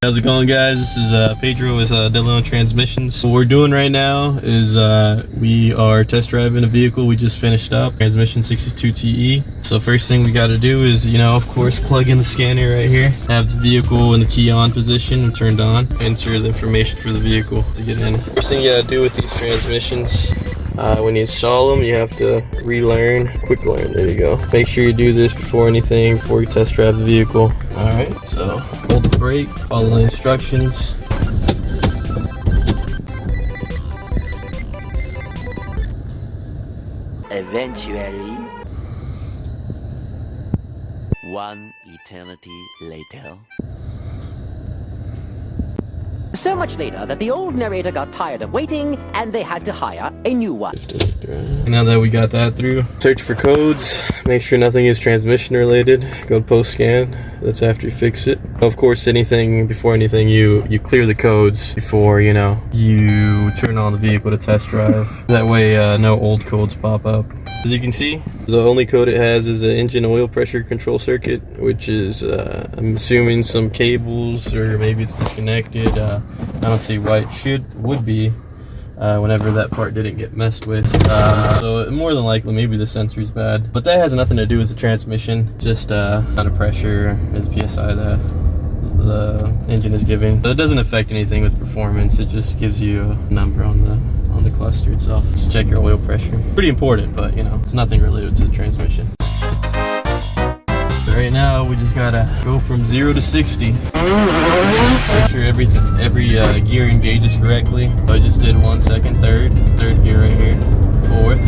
How's it going, guys? This is Pedro with Delano Transmissions. What we're doing right now is we are test driving a vehicle we just finished up, transmission 62TE. So first thing we got to do is, of course, plug in the scanner right here, have the vehicle in the key on position and turned on, enter the information for the vehicle to get in. First thing you got to do with these transmissions, when you install them, you have to relearn, quick learn, there you go. Make sure you do this before anything, before you test drive the vehicle. Alright, so hold the brake, follow the instructions. Eventually, one eternity later. So much later that the old narrator got tired of waiting and they had to hire a new one. Now that we got that through, search for codes, make sure nothing is transmission related, go to post scan, that's after you fix it. Of course, before anything, you clear the codes before, you turn on the vehicle to test drive. That way no old codes pop up. As you can see, the only code it has is an engine oil pressure control circuit, which is, I'm assuming, some cables, or maybe it's disconnected. I don't see why it would be whenever that part didn't get messed with. So more than likely, maybe the sensor's bad. But that has nothing to do with the transmission, just amount of pressure as PSI that the engine is giving. But it doesn't affect anything with performance, it just gives you a number on the cluster itself. Just check your oil pressure. Pretty important, but it's nothing related to the transmission. So right now we just gotta go from 0 to 60. Make sure every gear engages correctly. So I just did 1 second, third gear right here, 4th.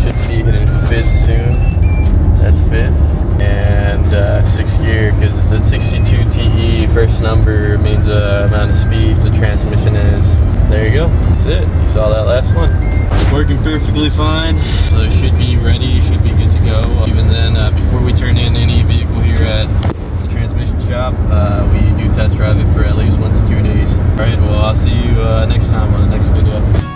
Should be hitting 5th soon. That's 5th. And 6th gear, because it's at 62TE. First number means the amount of speeds the transmission is. There you go, that's it. You saw that last one. Working perfectly fine, so it should be ready, should be good to go. Even then, before we turn in any vehicle here at the transmission shop, we do test drive it for at least 1 to 2 days. Alright, well, I'll see you next time on the next video.